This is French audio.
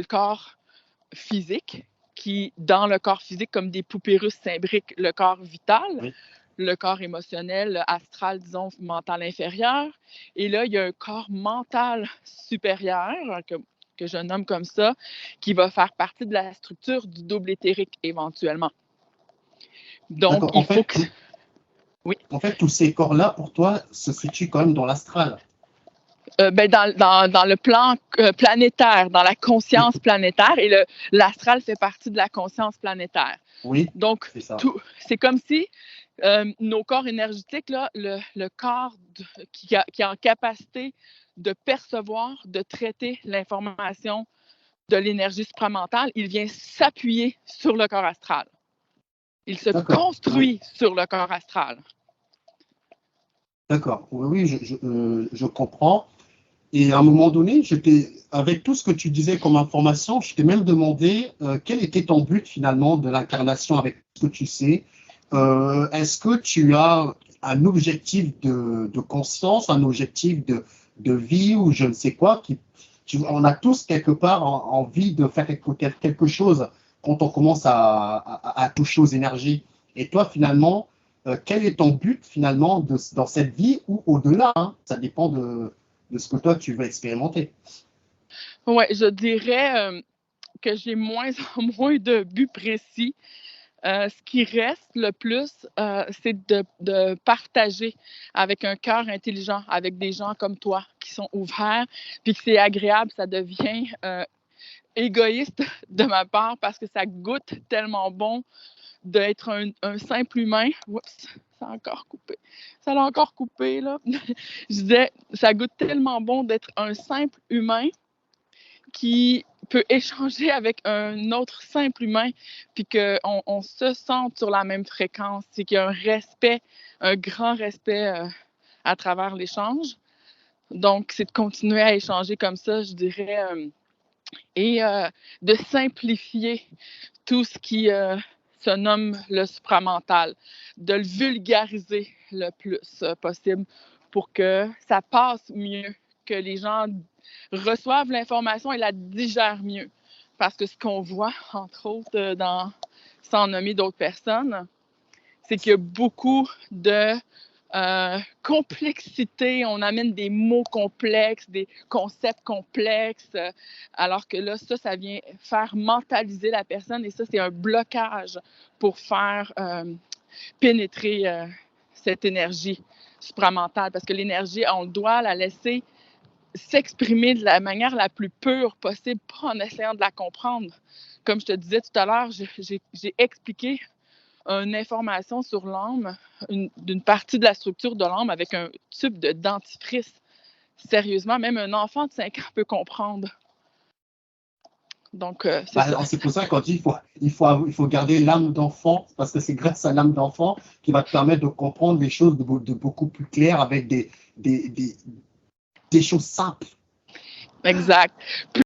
le corps physique, qui, dans le corps physique, comme des poupées russes, s'imbrique le corps vital, Oui. le corps émotionnel, astral, disons, mental inférieur. Et là, il y a un corps mental supérieur, que je nomme comme ça, qui va faire partie de la structure du double éthérique éventuellement. Donc, D'accord. il faut que... Oui. En fait, tous ces corps-là, pour toi, se situent quand même dans l'astral. Dans le plan planétaire, dans la conscience Oui, planétaire, et l'astral fait partie de la conscience planétaire. oui, Donc, c'est ça. c'est comme si nos corps énergétiques, là, le corps qui est en capacité de percevoir, de traiter l'information de l'énergie supramentale, il vient s'appuyer sur le corps astral. Il se D'accord. Oui, construit sur le corps astral. d'accord. Oui, je comprends. Et à un moment donné, avec tout ce que tu disais comme information, je t'ai même demandé quel était ton but finalement de l'incarnation avec ce que tu sais. Est-ce que tu as un objectif de conscience, un objectif de vie ou je ne sais quoi on a tous quelque part envie de faire quelque chose quand on commence à toucher aux énergies. Et toi, finalement, quel est ton but finalement dans cette vie ou au-delà, hein? Ça dépend de ce que toi tu veux expérimenter. Oui, je dirais que j'ai moins en moins de buts précis. Ce qui reste le plus, c'est de partager avec un cœur intelligent, avec des gens comme toi qui sont ouverts, puis que c'est agréable, ça devient égoïste de ma part parce que ça goûte tellement bon d'être un simple humain. Oups, ça a encore coupé. Ça l'a encore coupé, là. Je disais, ça goûte tellement bon d'être un simple humain qui peut échanger avec un autre simple humain, puis qu'on se sente sur la même fréquence, c'est qu'il y a un respect, un grand respect à travers l'échange. Donc, c'est de continuer à échanger comme ça, je dirais, et de simplifier tout ce qui se nomme le supramental, de le vulgariser le plus possible pour que ça passe mieux, que les gens reçoivent l'information et la digèrent mieux. Parce que ce qu'on voit, entre autres, sans nommer d'autres personnes, c'est qu'il y a beaucoup de complexité. On amène des mots complexes, des concepts complexes, alors que là, ça vient faire mentaliser la personne et ça, c'est un blocage pour faire pénétrer cette énergie supramentale. Parce que l'énergie, on doit la laisser s'exprimer de la manière la plus pure possible, pas en essayant de la comprendre. Comme je te disais tout à l'heure, j'ai expliqué une information sur l'âme, d'une partie de la structure de l'âme avec un tube de dentifrice. Sérieusement, même un enfant de 5 ans peut comprendre. Donc, c'est ça. C'est pour ça qu'on dit qu'il faut garder l'âme d'enfant, parce que c'est grâce à l'âme d'enfant qui va te permettre de comprendre les choses de beaucoup plus claires avec des choses simples. Exact.